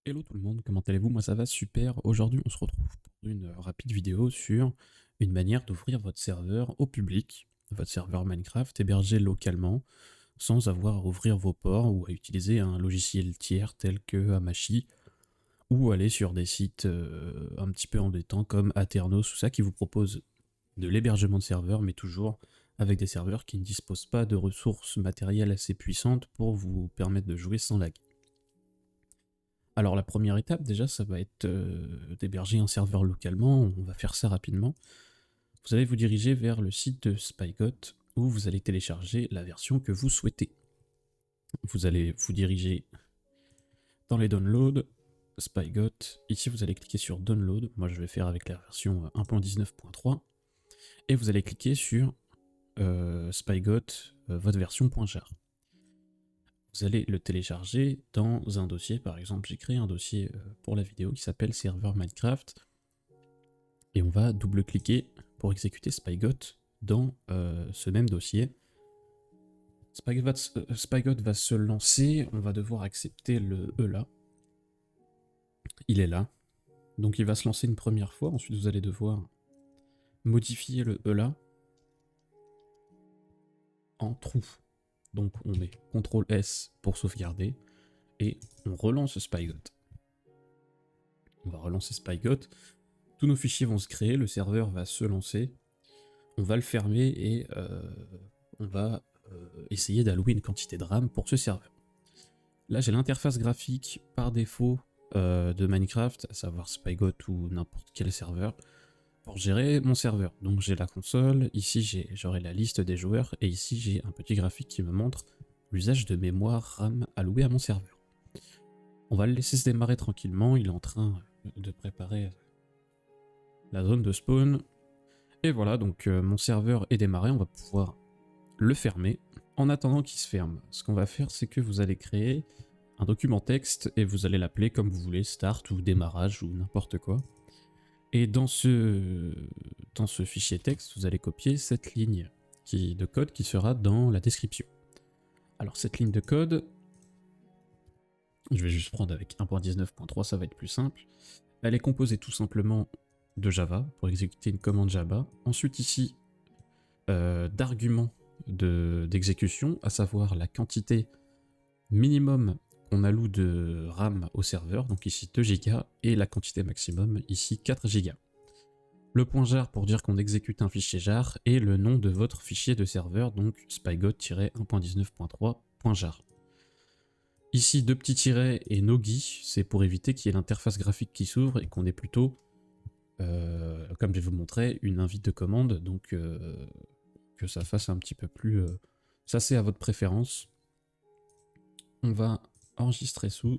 Hello tout le monde, comment allez-vous? Moi ça va super. Aujourd'hui on se retrouve pour une rapide vidéo sur une manière d'ouvrir votre serveur au public, votre serveur Minecraft hébergé localement, sans avoir à ouvrir vos ports ou à utiliser un logiciel tiers tel que Hamachi, ou aller sur des sites un petit peu embêtants comme Aternos ou ça qui vous proposent de l'hébergement de serveurs mais toujours avec des serveurs qui ne disposent pas de ressources matérielles assez puissantes pour vous permettre de jouer sans lag. Alors la première étape déjà ça va être d'héberger un serveur localement, on va faire ça rapidement. Vous allez vous diriger vers le site de Spygot où vous allez télécharger la version que vous souhaitez. Vous allez vous diriger dans les downloads, Spygot, ici vous allez cliquer sur download, moi je vais faire avec la version 1.19.3, et vous allez cliquer sur Spygot, votre version .jar. Vous allez le télécharger dans un dossier, par exemple j'ai créé un dossier pour la vidéo qui s'appelle serveur Minecraft, et on va double-cliquer pour exécuter Spygot dans ce même dossier. Spygot va se lancer, on va devoir accepter le E là. Il est là. Donc il va se lancer une première fois, ensuite vous allez devoir modifier le E là en trou. Donc on met CTRL S pour sauvegarder et on relance Spygot. On va relancer Spygot, tous nos fichiers vont se créer, le serveur va se lancer, on va le fermer et on va essayer d'allouer une quantité de RAM pour ce serveur. Là j'ai l'interface graphique par défaut de Minecraft, à savoir Spygot ou n'importe quel serveur, pour gérer mon serveur. Donc j'ai la console, ici j'aurai la liste des joueurs, et ici j'ai un petit graphique qui me montre l'usage de mémoire RAM alloué à mon serveur. On va le laisser se démarrer tranquillement, il est en train de préparer la zone de spawn. Et voilà, donc mon serveur est démarré, on va pouvoir le fermer. En attendant qu'il se ferme, ce qu'on va faire, c'est que vous allez créer un document texte et vous allez l'appeler comme vous voulez, start ou démarrage ou n'importe quoi. Et dans ce fichier texte, vous allez copier cette ligne de code qui sera dans la description. Alors cette ligne de code, je vais juste prendre avec 1.19.3, ça va être plus simple. Elle est composée tout simplement de Java, pour exécuter une commande Java. Ensuite ici, d'arguments d'exécution, à savoir la quantité minimum qu'on alloue de RAM au serveur, donc ici 2 Go, et la quantité maximum, ici 4 Go. Le point jar pour dire qu'on exécute un fichier jar, et le nom de votre fichier de serveur, donc spygot-1.19.3.jar. Ici, deux petits tirets et nogi, c'est pour éviter qu'il y ait l'interface graphique qui s'ouvre et qu'on ait plutôt, comme je vais vous montrer, une invite de commande, donc que ça fasse un petit peu plus... ça c'est à votre préférence. On va enregistrer sous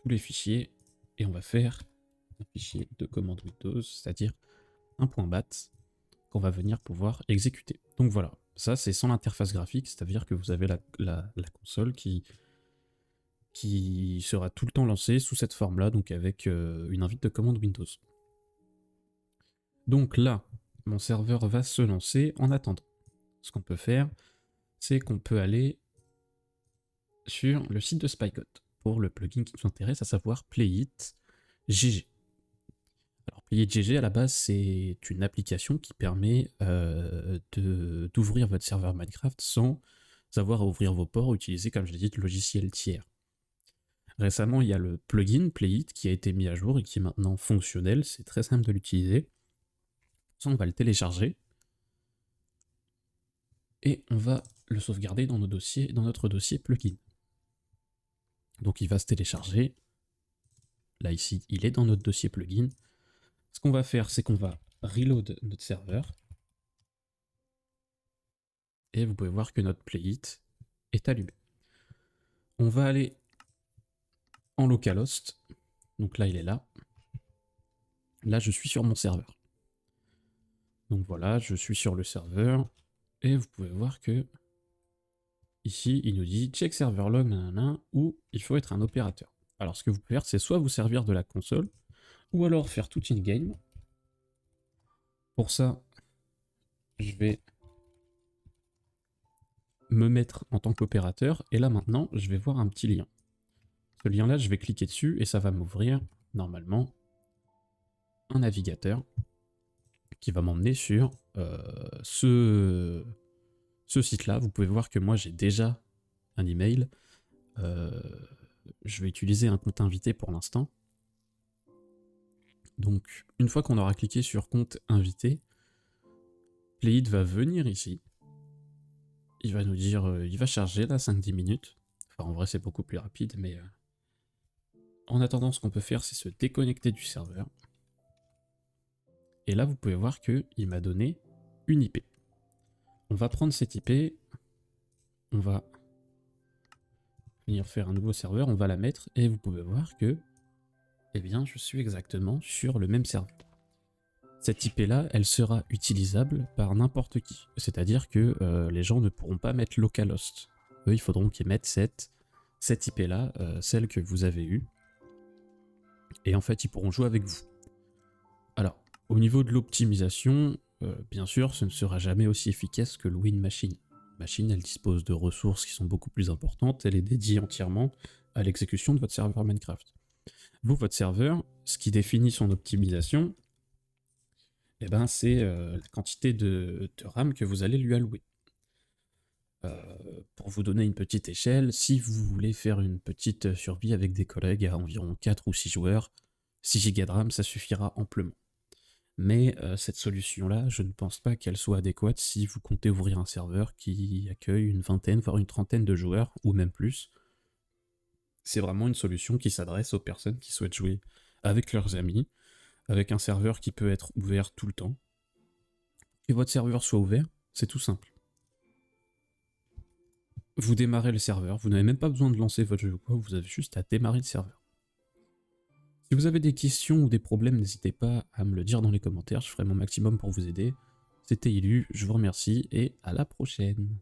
tous les fichiers et on va faire un fichier de commande Windows, c'est-à-dire un .bat qu'on va venir pouvoir exécuter. Donc voilà, ça c'est sans l'interface graphique, c'est-à-dire que vous avez la console qui sera tout le temps lancée sous cette forme-là, donc avec une invite de commande Windows. Donc là, mon serveur va se lancer. En attendant, ce qu'on peut faire, c'est qu'on peut aller sur le site de Spygot pour le plugin qui nous intéresse, à savoir PlayIt.gg. Alors PlayIt.gg à la base c'est une application qui permet d'ouvrir votre serveur Minecraft sans avoir à ouvrir vos ports, utiliser comme je l'ai dit le logiciel tiers. Récemment il y a le plugin PlayIt qui a été mis à jour et qui est maintenant fonctionnel, c'est très simple de l'utiliser. Ça on va le télécharger et on va le sauvegarder dans notre dossier plugin. Donc il va se télécharger. Là ici, il est dans notre dossier plugin. Ce qu'on va faire, c'est qu'on va reload notre serveur. Et vous pouvez voir que notre playit est allumé. On va aller en localhost. Donc là, il est là. Là, je suis sur mon serveur. Donc voilà, je suis sur le serveur. Et vous pouvez voir que ici, il nous dit check server log, nanana, ou il faut être un opérateur. Alors ce que vous pouvez faire, c'est soit vous servir de la console, ou alors faire tout in-game. Pour ça, je vais me mettre en tant qu'opérateur, et là maintenant, je vais voir un petit lien. Ce lien-là, je vais cliquer dessus et ça va m'ouvrir, normalement, un navigateur qui va m'emmener sur ce site-là. Vous pouvez voir que moi, j'ai déjà un email. Je vais utiliser un compte invité pour l'instant. Donc, une fois qu'on aura cliqué sur compte invité, Playit va venir ici. Il va nous dire, il va charger là 5-10 minutes. Enfin, en vrai, c'est beaucoup plus rapide, mais en attendant, ce qu'on peut faire, c'est se déconnecter du serveur. Et là, vous pouvez voir qu'il m'a donné une IP. On va prendre cette IP, on va venir faire un nouveau serveur, on va la mettre, et vous pouvez voir que, eh bien, je suis exactement sur le même serveur. Cette IP-là, elle sera utilisable par n'importe qui. C'est-à-dire que les gens ne pourront pas mettre localhost. Eux, il faudront qu'ils mettent cette IP-là, celle que vous avez eue. Et en fait, ils pourront jouer avec vous. Alors, au niveau de l'optimisation, bien sûr, ce ne sera jamais aussi efficace que le WinMachine. Machine, elle dispose de ressources qui sont beaucoup plus importantes. Elle est dédiée entièrement à l'exécution de votre serveur Minecraft. Vous, votre serveur, ce qui définit son optimisation, eh ben, c'est la quantité de RAM que vous allez lui allouer. Pour vous donner une petite échelle, si vous voulez faire une petite survie avec des collègues à environ 4 ou 6 joueurs, 6 Go de RAM, ça suffira amplement. Mais cette solution-là, je ne pense pas qu'elle soit adéquate si vous comptez ouvrir un serveur qui accueille une vingtaine, voire une trentaine de joueurs, ou même plus. C'est vraiment une solution qui s'adresse aux personnes qui souhaitent jouer avec leurs amis, avec un serveur qui peut être ouvert tout le temps. Que votre serveur soit ouvert, c'est tout simple. Vous démarrez le serveur, vous n'avez même pas besoin de lancer votre jeu ou quoi, vous avez juste à démarrer le serveur. Si vous avez des questions ou des problèmes, n'hésitez pas à me le dire dans les commentaires, je ferai mon maximum pour vous aider. C'était Ilu, je vous remercie et à la prochaine.